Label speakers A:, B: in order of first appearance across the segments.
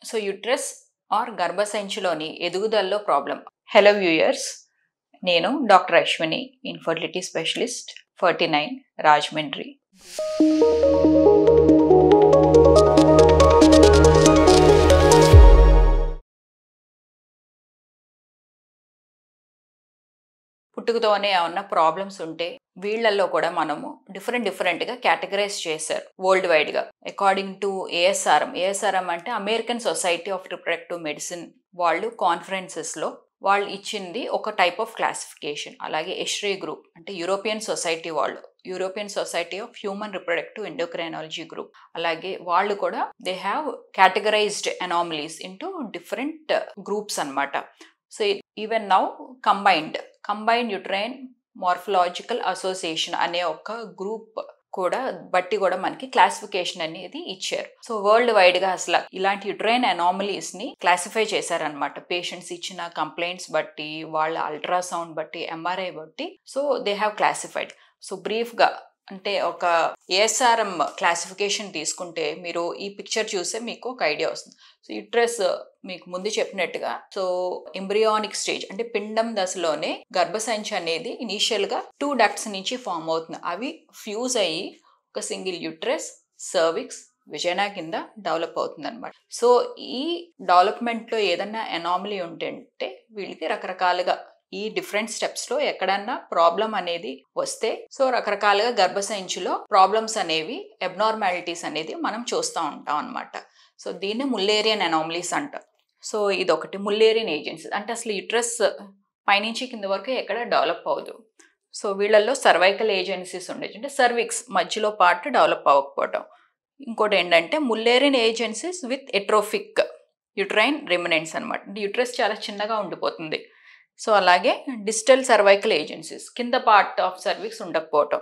A: So uterus or గర్భసంచిలోని ఎదుగుదలలో problem. Hello viewers, నేను doctor Ashwini, infertility specialist, 49 Rajahmundry. పుట్టుకతోనే ఏమన్నా ప్రాబ్లమ్స్ ఉంటే వీళ్ళల్లో కూడా మనము డిఫరెంట్గా కేటగరైజ్ చేశారు వరల్డ్ వైడ్గా అకార్డింగ్ టు ఏఎస్ఆర్ఎం అంటే American society of reproductive medicine వాళ్ళు కాన్ఫరెన్సెస్లో వాళ్ళు ఇచ్చింది ఒక టైప్ ఆఫ్ క్లాసిఫికేషన్. అలాగే ఎష్రే గ్రూప్ అంటే European society of human reproductive endocrinology group, అలాగే వాళ్ళు కూడా they have categorized anomalies into different groups అన్నమాట. So even now combined uterine morphological association అనే ఒక గ్రూప్ బట్టి కూడా మనకి క్లాసిఫికేషన్ అనేది ఇచ్చారు. సో వరల్డ్ వైడ్ గా అసలు ఇలాంటి యుట్రైన్ అనామలీస్ ని క్లాసిఫై చేశారనమాట. పేషెంట్స్ ఇచ్చిన కంప్లైంట్స్ బట్టి, వాళ్ళ అల్ట్రాసౌండ్ బట్టి, ఎంఆర్ఐ బట్టి, so they have classified. So brief గా అంటే ఒక ఏఎస్ఆర్ఎం క్లాసిఫికేషన్ తీసుకుంటే మీరు ఈ పిక్చర్ చూస్తే మీకు ఒక ఐడియా వస్తుంది. సో యుట్రస్ మీకు ముందు చెప్పినట్టుగా సో ఎంబ్రియానిక్ స్టేజ్ అంటే పిండం దశలోనే గర్భసంచి అనేది ఇనీషియల్ గా 2 డక్ట్స్ నుంచి ఫామ్ అవుతుంది. అవి ఫ్యూజ్ అయ్యి ఒక సింగిల్ యుట్రస్, సర్విక్స్, విజైనా కింద డెవలప్ అవుతుంది అనమాట. సో ఈ డెవలప్మెంట్ లో ఏదన్నా అనామలీ ఉంటే వీళ్ళకి రకరకాలుగా ఈ డిఫరెంట్ స్టెప్స్ లో ఎక్కడన్నా ప్రాబ్లం అనేది వస్తే సో రకరకాలుగా గర్భసంచిలో ప్రాబ్లమ్స్ అనేవి, అబ్నార్మాలిటీస్ అనేది మనం చూస్తూ ఉంటాం అనమాట. సో దీన్ని ముల్లేరియన్ అనామలీస్ అంటారు. సో ఇదొకటి ముల్లేరియన్ ఏజెన్సీ అంటే అసలు యుట్రస్ పైనుంచి కింద వరకు ఎక్కడ డెవలప్ అవ్వదు. సో వీళ్ళల్లో సర్వైకల్ ఏజెన్సీస్ ఉండొచ్చు, అంటే సర్విక్స్ మధ్యలో పార్ట్ డెవలప్ అవ్వకపోవడం. ఇంకోటి ఏంటంటే Mullerian agenesis with atrophic uterine remnants అనమాట. అంటే యుట్రస్ చాలా చిన్నగా ఉండిపోతుంది. సో అలాగే డిస్టల్ సర్వైకల్ ఏజెన్సీస్ కింద పార్ట్ ఆఫ్ సర్విక్స్ ఉండకపోవటం,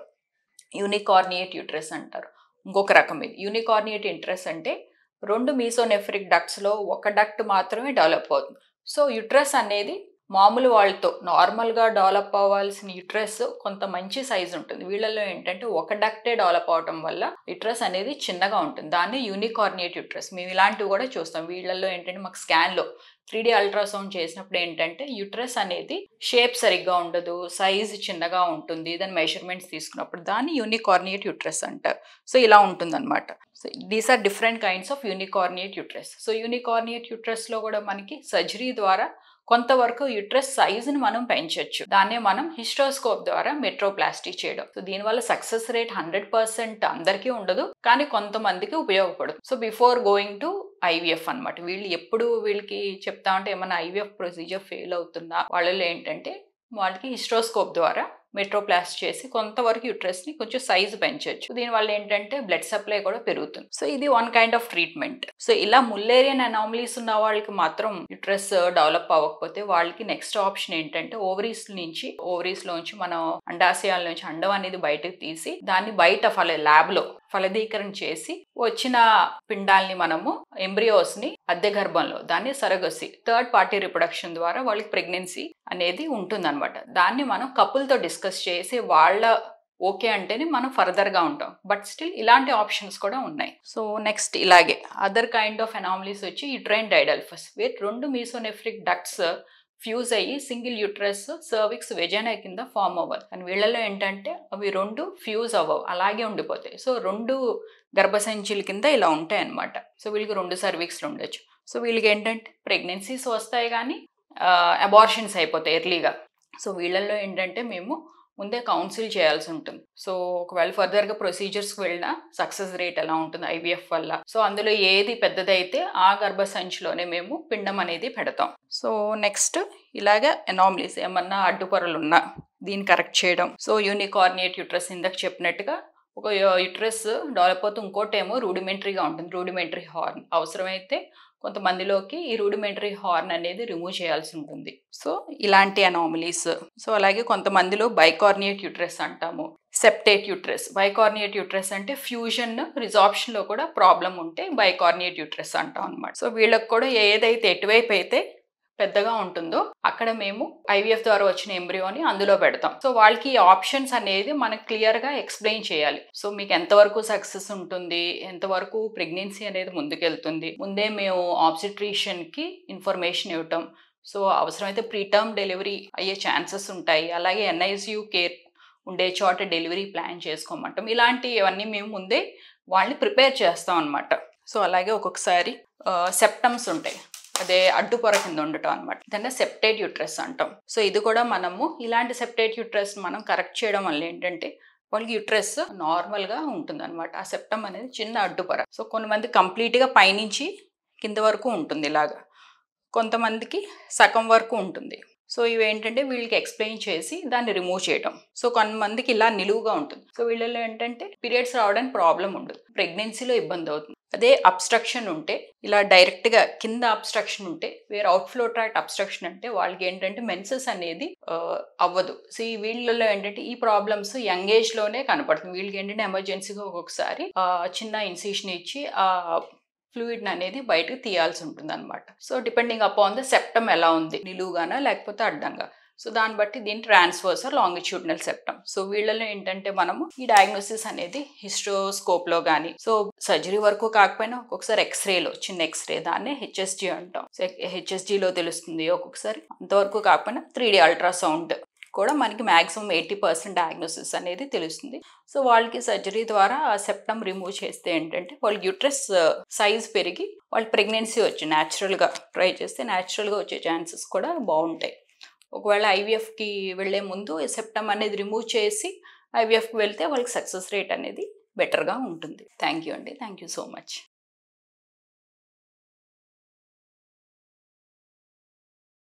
A: యూనికార్నియేట్ యుట్రస్ అంటారు. ఇంకొక రకం ఇది యూనికార్నియేట్ యుట్రస్ అంటే 2 మీసోనెఫ్రిక్ డక్ట్స్లో ఒక డక్ట్ మాత్రమే డెవలప్ అవుతుంది. సో యుట్రస్ అనేది మామూలు వాళ్ళతో నార్మల్గా డెవలప్ అవ్వాల్సిన యుట్రస్ కొంత మంచి సైజు ఉంటుంది. వీళ్ళలో ఏంటంటే ఒక డక్టే డెవలప్ అవటం వల్ల యుట్రస్ అనేది చిన్నగా ఉంటుంది. దాన్ని యూనికార్నియేట్ యుట్రస్. మేము ఇలాంటివి కూడా చూస్తాం. వీళ్ళల్లో ఏంటంటే మాకు స్కాన్లో 3D అల్ట్రాసౌండ్ చేసినప్పుడు ఏంటంటే యుట్రస్ అనేది షేప్ సరిగ్గా ఉండదు, సైజు చిన్నగా ఉంటుంది. దాని మెజర్మెంట్స్ తీసుకున్నప్పుడు దాన్ని యూనికార్నియేట్ యుట్రస్ అంటారు. సో ఇలా ఉంటుంది అనమాట. So these are different kinds of unicornuate uterus. So unicornuate యుట్రస్లో కూడా మనకి సర్జరీ ద్వారా కొంతవరకు యుట్రస్ సైజుని మనం పెంచవచ్చు. దాన్నే మనం హిస్టోస్కోప్ ద్వారా మెట్రోప్లాస్టీ చేయడం. సో దీనివల్ల సక్సెస్ రేట్ 100% అందరికీ ఉండదు, కానీ కొంతమందికి ఉపయోగపడదు. So before going to IVF అనమాట. వీళ్ళకి చెప్తా ఉంటే ఏమన్నా ఐవీఎఫ్ ప్రొసీజర్ ఫెయిల్ అవుతున్నా వాళ్ళలో ఏంటంటే వాళ్ళకి హిస్టోస్కోప్ ద్వారా మెట్రోప్లాస్ట్ చేసి కొంతవరకు యుట్రస్ని కొంచెం సైజు పెంచవచ్చు. దీనివల్ల ఏంటంటే బ్లడ్ సప్లై కూడా పెరుగుతుంది. సో ఇది one kind of treatment. So ఇలా ముల్లేరియన్ అనామలీస్ ఉన్న వాళ్ళకి మాత్రం యుట్రస్ డెవలప్ అవ్వకపోతే వాళ్ళకి నెక్స్ట్ ఆప్షన్ ఏంటంటే ఓవరీస్ లోంచి మనం అండాశయాల నుంచి అండం అనేది బయటకు తీసి దాన్ని బయట ల్యాబ్లో ఫలదీకరణ చేసి వచ్చిన పిండాల్ని మనము ఎంబ్రియోస్ని అద్దె గర్భంలో దాన్ని సరగసి థర్డ్ పార్టీ రిప్రొడక్షన్ ద్వారా వాళ్ళకి ప్రెగ్నెన్సీ అనేది ఉంటుందన్నమాట. దాన్ని మనం కపుల్తో డిస్కస్ చేసి వాళ్ళ ఓకే అంటేనే మనం ఫర్దర్గా ఉంటాం. బట్ స్టిల్ ఇలాంటి ఆప్షన్స్ కూడా ఉన్నాయి. సో నెక్స్ట్ ఇలాగే అదర్ కైండ్ ఆఫ్ అనామలీస్ వచ్చి యుట్రైన్ డైడల్ఫస్ వేర్ 2 మీసోనెఫ్రిక్ డక్ట్స్ ఫ్యూజ్ అయ్యి సింగిల్ యుట్రస్, సర్విక్స్, వెజైనా కింద ఫామ్ అవ్వదు. అండ్ వీళ్ళలో ఏంటంటే అవి 2 ఫ్యూజ్ అవ్వవు, అలాగే ఉండిపోతాయి. సో 2 గర్భసంచుల కింద ఇలా ఉంటాయి అన్నమాట. సో వీళ్ళకి 2 సర్విక్స్లు ఉండొచ్చు. సో వీళ్ళకి ఏంటంటే ప్రెగ్నెన్సీస్ వస్తాయి కానీ అబార్షన్స్ అయిపోతాయి ఎర్లీగా. సో వీళ్ళల్లో ఏంటంటే మేము ముందే కౌన్సిల్ చేయాల్సి ఉంటుంది. సో ఒకవేళ ఫర్దర్గా ప్రొసీజర్స్కి వెళ్ళినా సక్సెస్ రేట్ ఎలా ఉంటుంది ఐవీఎఫ్ వల్ల. సో అందులో ఏది పెద్దదైతే ఆ గర్భసంచిలోనే మేము పిండం అనేది పెడతాం. సో నెక్స్ట్ ఇలాగ అనామలీస్ ఏమన్నా అడ్డుపొరలు ఉన్నా దీన్ని కరెక్ట్ చేయడం. సో యూనికార్నియేట్ యుట్రస్ ఇందాక చెప్పినట్టుగా ఒక యుట్రస్ డెవలప్ అవుతూ ఇంకోటేమో రూడిమెంటరీగా ఉంటుంది, రూడిమెంటరీ హార్న్. అవసరమైతే కొంతమందిలోకి ఈ రూడిమెంటరీ హార్న్ అనేది రిమూవ్ చేయాల్సి ఉంటుంది. సో ఇలాంటి అనామలీస్. సో అలాగే కొంతమందిలో బైకార్నియేట్ యుట్రస్ అంటాము, సెప్టేట్ యుట్రస్. బైకార్నియేట్ యుట్రస్ అంటే ఫ్యూజన్ రిజార్ప్షన్లో కూడా ప్రాబ్లం ఉంటే బైకార్నియేట్ యుట్రస్ అంటాం అనమాట. సో వీళ్ళకి కూడా ఏదైతే ఎటువైపు అయితే పెద్దగా ఉంటుందో అక్కడ మేము ఐవీఎఫ్ ద్వారా వచ్చిన ఎంబ్రియోని అందులో పెడతాం. సో వాళ్ళకి ఈ ఆప్షన్స్ అనేది మనకు క్లియర్గా ఎక్స్ప్లెయిన్ చేయాలి. సో మీకు ఎంతవరకు సక్సెస్ ఉంటుంది, ఎంతవరకు ప్రెగ్నెన్సీ అనేది ముందుకెళ్తుంది, ముందే మేము ఆబ్స్టెట్రిషియన్కి ఇన్ఫర్మేషన్ ఇవ్వటం. సో అవసరమైతే ప్రీటర్మ్ డెలివరీ అయ్యే ఛాన్సెస్ ఉంటాయి, అలాగే NICU కేర్ ఉండే చోట డెలివరీ ప్లాన్ చేసుకోమంటాం. ఇలాంటివన్నీ మేము ముందే వాళ్ళని ప్రిపేర్ చేస్తాం అనమాట. సో అలాగే ఒక్కొక్కసారి సెప్టమ్స్ ఉంటాయి, అదే అడ్డుపొర కింద ఉండటం అనమాట, దాన్ని సెప్టేట్ యూట్రస్ అంటాం. సో ఇది కూడా మనము ఇలాంటి సెప్టేట్ యూట్రస్ మనం కరెక్ట్ చేయడం వల్ల ఏంటంటే వాళ్ళకి యూట్రస్ నార్మల్గా ఉంటుంది అనమాట. ఆ సెప్టమ్ అనేది చిన్న అడ్డుపొర. సో కొంతమంది కంప్లీట్గా పైనుంచి కింద వరకు ఉంటుంది ఇలాగా, కొంతమందికి సగం వరకు ఉంటుంది. సో ఇవేంటంటే వీళ్ళకి ఎక్స్ప్లెయిన్ చేసి దాన్ని రిమూవ్ చేయటం. సో కొంతమందికి ఇలా నిలువుగా ఉంటుంది. సో వీళ్ళలో ఏంటంటే పీరియడ్స్ రావడానికి ప్రాబ్లం ఉండదు, ప్రెగ్నెన్సీలో ఇబ్బంది అవుతుంది. అదే అబ్స్ట్రక్షన్ ఉంటే, ఇలా డైరెక్ట్గా కింద అబ్స్ట్రక్షన్ ఉంటే, వేరే అవుట్ఫ్లో ట్రాక్ట్ అబ్స్ట్రక్షన్ అంటే వాళ్ళకి ఏంటంటే మెన్సెస్ అనేది అవ్వదు. సో ఈ వీళ్ళలో ఏంటంటే ఈ ప్రాబ్లమ్స్ యంగ్ ఏజ్లోనే కనపడుతుంది. వీళ్ళకి ఏంటంటే ఎమర్జెన్సీగా ఒక్కొక్కసారి చిన్న ఇన్సిషన్ ఇచ్చి ఆ ఫ్లూయిడ్ అనేది బయటకు తీయాల్సి ఉంటుంది అనమాట. So depending upon the septum ఎలా ఉంది, నిలువుగానా లేకపోతే అడ్డంగా, సో దాన్ని బట్టి దీని ట్రాన్స్వర్స్ లాంగిట్యూడినల్ సెప్టమ్. సో వీళ్ళలో ఏంటంటే మనము ఈ డయాగ్నోసిస్ అనేది హిస్ట్రోస్కోప్లో కానీ, సో సర్జరీ వరకు కాకపోయినా ఒక్కొక్కసారి ఎక్స్రేలో, చిన్న ఎక్స్రే, దాన్నే HSG అంటాం. సో HSGలో తెలుస్తుంది. ఒక్కొక్కసారి అంతవరకు కాకపోయినా 3D అల్ట్రాసౌండ్ కూడా మనకి మ్యాక్సిమం 80% డయాగ్నోసిస్ అనేది తెలుస్తుంది. సో వాళ్ళకి సర్జరీ ద్వారా ఆ సెప్టమ్ రిమూవ్ చేస్తే ఏంటంటే వాళ్ళకి యూట్రస్ సైజ్ పెరిగి వాళ్ళు ప్రెగ్నెన్సీ వచ్చి న్యాచురల్గా ట్రై చేస్తే న్యాచురల్గా వచ్చే ఛాన్సెస్ కూడా బాగుంటాయి. ఒకవేళ IVFకి వెళ్ళే ముందు సెప్టమ్ అనేది రిమూవ్ చేసి IVFకి వెళ్తే వాళ్ళకి సక్సెస్ రేట్ అనేది బెటర్గా ఉంటుంది. థ్యాంక్ యూ అండి, థ్యాంక్ యూ సో మచ్.